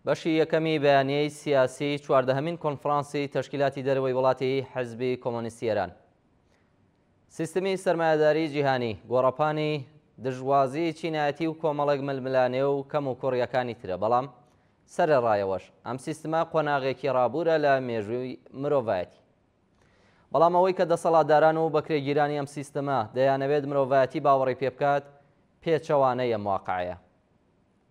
بەشی یەکەمی بەیانیەی سیاسی چواردەهەمین کۆنفرانسی تەشکیلاتی دەرەوەی وڵاتی حیزبی کۆمۆنیستی ئێران. سیستمی سەرمایەداری جیهانی، گۆڕەپانی دژوازی چینایەتی و کۆمەڵێک ململانێ و کەم و کوڕیەکانی ترە، بەڵام سەرەڕایەوەش ئەم سیستما قۆناغێکی ڕابوورە لە مێژووی مرۆڤایەتی. بەڵام ئەوەی کە دەسەڵاتداران و بەکرێگیرانی ئەم سیستەمە دەیانەوێت مرۆڤایەتی باوەڕی پێ بکات پێچەوانەی ئەم واقعەیە.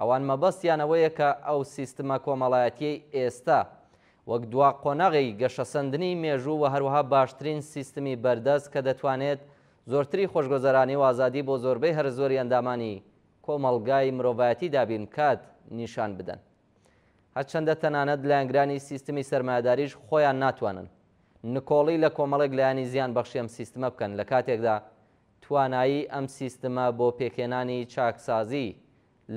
ئەوان مەبەستیانەوەیە کە ئەو سیستمە کۆمەڵایەتی ئێستا وەک دوا قۆناغی گەشەسەندنی مێژوو و هەروەها باشترین سیستمی بەردەست کە دەتوانێت زۆرتری خۆشگۆزەرانی و ئازادی بۆ زۆربەی هەر زۆری ئەندامانی کۆمەڵگای مرۆڤایەتی دابین کات نیشان بدەن. هەرچەندە تەنانەت لایەنگرانی سیستمی سەرمایەداریش خۆیان ناتوانن نکۆڵی لە کۆمەڵێک لایانی زیان بەخشی ئەم سیستمە بکەن لە کاتێکدا توانایی ئەم سیستمە بۆ پێکهێنانی چاکسازی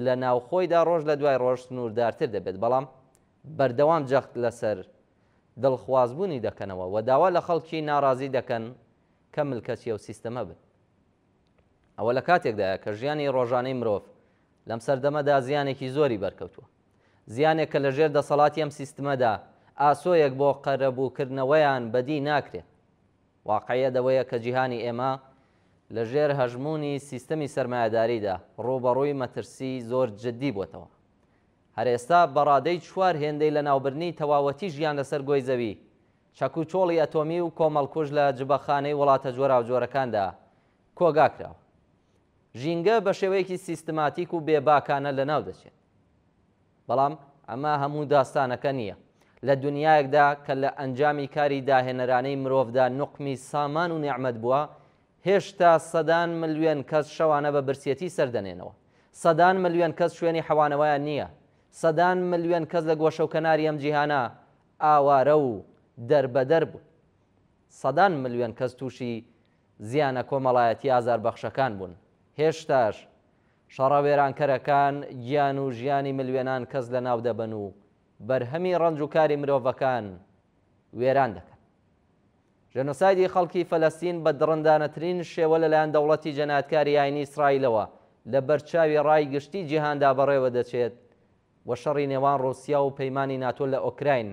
لە ناوخۆیدا ڕۆژ لە دوای ڕۆژ سنووردارتر دەبێت، بەڵام بەردەوام جەخت لەسەر دڵخوازبوونی دەکەنەوە و داوا لە خەڵکی ناڕازی دەکەن کە ملکەتی ئەو سیستەمە بن. ئەوە لە کاتێکدایە کە ژیانی ڕۆژانەی مرۆڤ لەم سەردەمەدا زیانێکی زۆری بەرکەوتووە، زیانێک کە لەژێر دەسەڵاتی ئەم سیستمەدا ئاسۆیەک بۆ قەرەبووکردنەوەیان بەدی ناکرێت. واقعیە دەوەیە کە جیهانی ئێمە لەژێر هەژمونی سیستەمی سەرمایەداریدا ڕوبەڕووی مەترسی زۆر جددی بووتەوە. هەر ئێستا بەڕادەی چوار هێندەی لە ناوبردنی تەواوەتی ژیان لەسەر گۆی زەوی، چەک و چۆڵی ئەتۆمی و کۆمەڵکوژ لە جبەخانەی وڵاتە جۆرا و جۆرەکاندا کۆگا کراوە. ژینگە بە شێوەیەکی سیستماتیک و بێباکانە لەناو دەچێت. بەڵام ئەمە هەموو داستانەکە نییە. لە دنیایەکدا کە لە ئەنجامی کاری داهێنەرانەی مرۆڤدا نوقمی سامان و نیعمەت بووە، هێشتا سەدان ملیۆن کەس شەوانە بە برسێتی سەردەنێنەوە. سەدان ملیۆن کەس شوێنی حەوانەوەیان نییە. سەدان ملیۆن کەس لە گۆشە و کەناری ئەم جیهانە ئاوارە و دەربەدەر بوو. سەدان ملیۆن کەس تووشی زیانە کۆمەڵایەتی ئازاربەخشەکان بوون. هێشتاش شەڕەوێرانکەرەکان گیان و ژیانی ملیۆنان کەس لە ناو دەبن و بەرهەمی ڕەنج و کاری مرۆڤەکان وێران دەکەن. ژێنۆسایدی خەڵکی فەلەستین بە دڕندانەترین شێوە لەلایەن دەوڵەتی جەنایەتکاری ئاینی ئیسرائیلەوە لە بەرچاوی ڕای گشتی جیهاندا بەڕێوە دەچێت و شەڕی نێوان ڕووسیا و پەیمانی ناتۆ لە ئۆکراین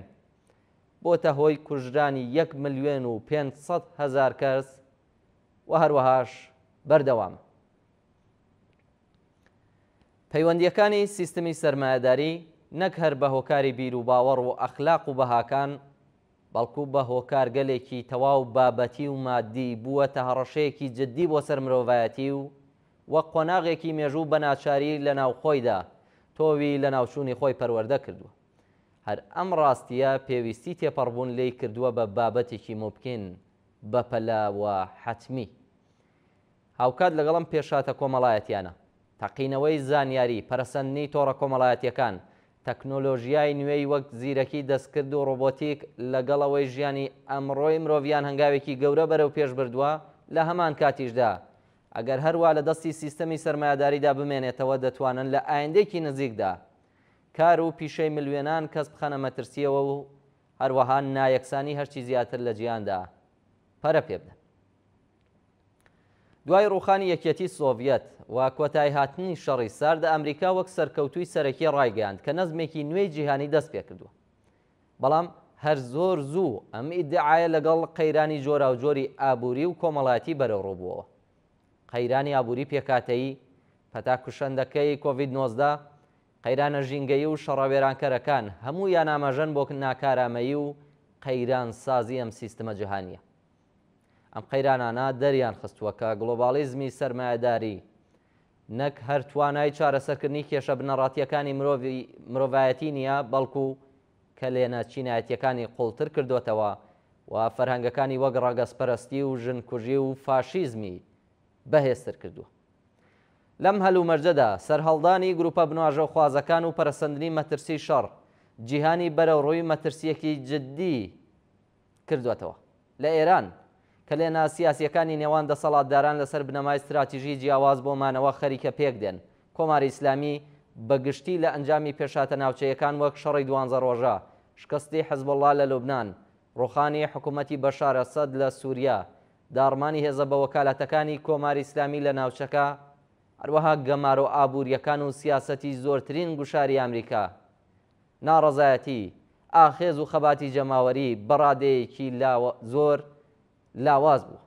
بۆتە هۆی کوژرانی 1,500,000 کەس و هەروەهاش بەردەوام. پەیوەندیەکانی سیستمی سەرمایەداری نەک هەر بە هۆکاری بیر و باوەڕ و ئەخلاق و بەهاکان، بەڵکو بە هۆکارگەلێکی تەواو بابەتی و مادی بووەتە هەڕەشەیەکی جددی بۆ سەر مرۆڤایەتی و وەک قۆناغێکی مێژوو بە ناچاری لە ناوخۆیدا تۆوی لە ناوچوونی خۆی پەروەردە کردووە. هەر ئەم ڕاستیە پێویستی تێپەڕبوون لێی کردووە بە بابەتێکی موبکین بەپەلا و حەتمی. هاوکات لەگەڵم پێشاتە کۆمەڵایەتیانە، تەقینەوەی زانیاری، پەرەسەندنی تۆڕە کۆمەڵایەتیەکان، تەکنۆلۆژیای نوێی وەک زیرەکی دەستکرد و ڕۆبۆتیک لەگەڵەوەی ژیانی ئەمڕۆی مرۆڤیان هەنگاوێکی گەورە بەرەو پێش بردووە. لە هەمان کاتیشدا ئەگەر هەروە لە دەستی سیستەمی سەرمایەداریدا بمێنێتەوە دەتوانن لە ئایندێکی نزیکدا کار و پیشەی ملیۆنان کەس بخەنە مەترسیەوە و هەروەها نایەکسانی هەرچی زیاتر لە جیهاندا پەرە پێ بدەن. دوای ڕووخانی یەکێتی سۆڤیەت و کۆتایی هاتنی شەڕی سارد ئەمریکا وەک سەرکەوتووی سەرەکی ڕایگەیاند کە نەزمێکی نوێی جیهانی دەست پێ کردووە. بەڵام هەر زۆر زوو ئەم ئیدعایە لەگەڵ قەیرانی جۆرا و جۆری ئابووری و کۆمەڵایەتی بەرەوڕووبووەوە. قەیرانی ئابووری پێکاتەیی، پەتاکوشەندەکەی کۆڤید-19، قەیرانە ژینگەیی و شەڕەوێرانکەرەکان هەموویان ئاماژەن بۆ ناکارامەیی و قەیران سازی ئەم سیستەمە جیهانیە. ئەم قەیرانانە دەریان خستووە کە گلۆبالیزمی سەرمایەداری نەک هەر توانای چارەسەرکردنی کێشە بنەڕاتیەکانی مرۆڤایەتی نییە، بەڵکو کە لێنە چینایەتیەکانی قوڵتر کردوێتەوە و فەرهەنگەکانی وەک ڕەگەزپەرستی و ژنکوژی و فاشیزمی بەهێزتر کردووە. لەم هەلومەرجەدا سەرهەڵدانی گروپە بنواژە و خوازەکان و پەرەسەندنی مەترسی شەڕ جیهانی بەرەو ڕووی مەترسیەکی جددی کردوێتەوە. لە ئێران کە لێنە سیاسیەکانی نێوان دەسەڵاتداران لەسەر بنەمای استراتیژی جیاواز بۆمانەوە خەریکە پێک دێن، کۆماری ئیسلامی بەگشتی لە ئەنجامی پێشاتە ناوچەیەکان وەک شەڕی 12 ڕۆژە، شکستی حزبڵڵا لە لوبنان، ڕووخانی حکوومەتی بەشار ئەسەد لە سووریا، داڕمانی هێزە بە وەکالەتەکانی کۆماری ئیسلامی لە ناوچەکە، هەروەها گەمار و ئابووریەکان و سیاسەتی زۆرترین گوشاری ئەمریکا ناڕەزایەتی، ئاخێز و خەباتی جەماوەری بەڕادەیەکی زۆر لاواز بوو.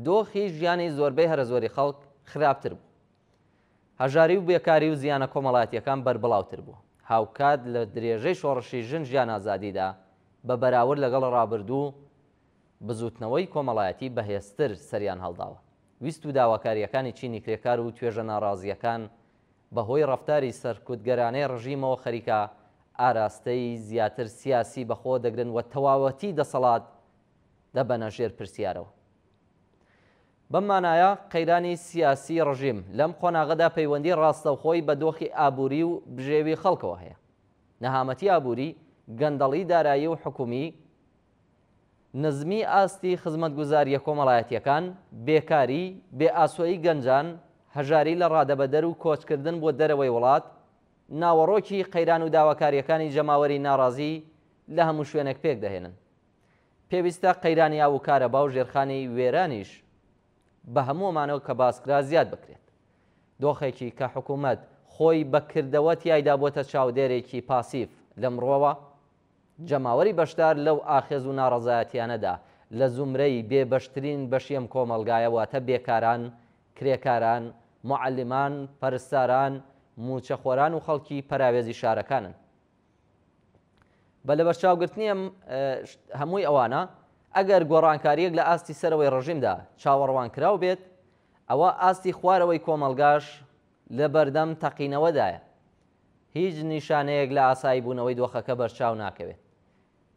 دۆخی ژیانی زۆربەی هەرە زۆری خەڵک خراپتر بوو. هەژاری و بێکاری و زیانە کۆمەڵایەتیەکان بەربڵاوتر بوو. هاوکات لە درێژەی شۆڕشی ژن ژیان ئازادیدا بە بەراورد لەگەڵ ڕابردوو بزوتنەوەی کۆمەڵایەتی بەهێزتر سەریان هەڵداوە. ویست و داواکاریەکانی چینی کرێکار و توێژە ناڕازیەکان بەهۆی ڕەفتاری سەرکوتگەرانەی ڕژیمەوە خەریکە ئاراستەی زیاتر سیاسی بەخۆ دەگرن و تەواوەتی دەسەڵات دەبەنە ژێر پرسیارەوە. بەم مانایە قەیرانی سیاسی ڕژیم لەم قۆناغەدا پەیوەندی ڕاستەوخۆی بە دۆخی ئابووری و بژێوی خەڵکەوە هەیە. نەهامەتی ئابووری، گەندەڵی دارایی و حکومی، نزمی ئاستی خزمەتگوزاریە کۆمەڵایەتیەکان، بێکاری، بێئاسۆیی گەنجان، هەژاری لە ڕادەبەدەر و کۆچکردن بۆ دەرەوەی وڵات، ناوەڕۆکی قەیران و داواکاریەکانی جەماوەری ناڕازی لە هەموو شوێنێک پێک دەهێنن. پێویستە قەیرانی ئاو و کارەبا و ژێرخانی وێرانیش بە هەموومانەوە کە باسکرا زیاد بکرێت. دۆخێکی کە حکوومەت خۆی بەکردەوە تیایدا بۆتە چاودێرێکی پاسیف لە مرۆوە، جەماوەری بەشدار لەو ئاخێز و ناڕەزایەتیانەدا لە زومرەی بێبەشترین بەشیم کۆمەلگایە، واتە بێکاران، کرێکاران، معەلیمان، پەرستاران، موچەخۆران و خەڵکی پەراوێزی شارەکانن. بە لەبەرچاوگرتنی هەمووی ئەوانە ئەگەر گۆڕانکاریەک لە ئاستی سەرەوەی ڕژیمدا چاوەڕوان کراو بێت، ئەوە ئاستی خوارەوەی کۆمەلگاش لە بەردەم تەقینەوەدایە. هیچ نیشانەیەک لە ئاسایی بوونەوەی دۆخەکە بەرچاو ناکەوێت.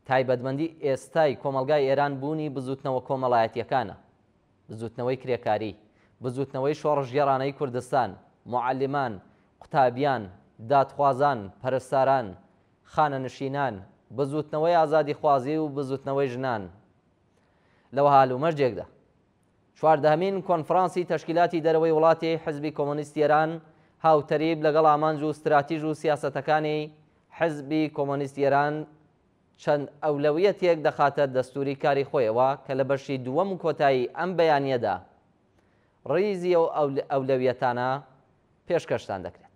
تایبەتمەندی ئێستای کۆمەلگای ئێران بوونی بزوتنەوە کۆمەڵایەتیەکانە، بزوتنەوەی کرێکاری، بزوتنەوەی شۆڕژگێڕانەی کوردستان، معەلیمان، قوتابیان، دادخوازان، پەرستاران، خانەنشینان، بزوتنەوەی ئازادی خوازی و بزوتنەوەی ژنان. لەوە هەلومەرجێکدا 14هەمین کۆنفرانسی تەشکیلاتی دەرەوەی وڵاتی حزبی کۆمۆنیستی ئێران هاوتەریب لەگەڵ ئامانج و استراتیژ و سیاسەتەکانی حزبی کۆمۆنیستی ئێران چەند ئەولەویەتێک دەخاتە دەستوری کاری خۆیەوە کە لە بەشی دووەم و کۆتایی ئەم بەیانیەدا ڕیزی ئەو ئەولەویەتانە پێشکەشتان دەکرێت.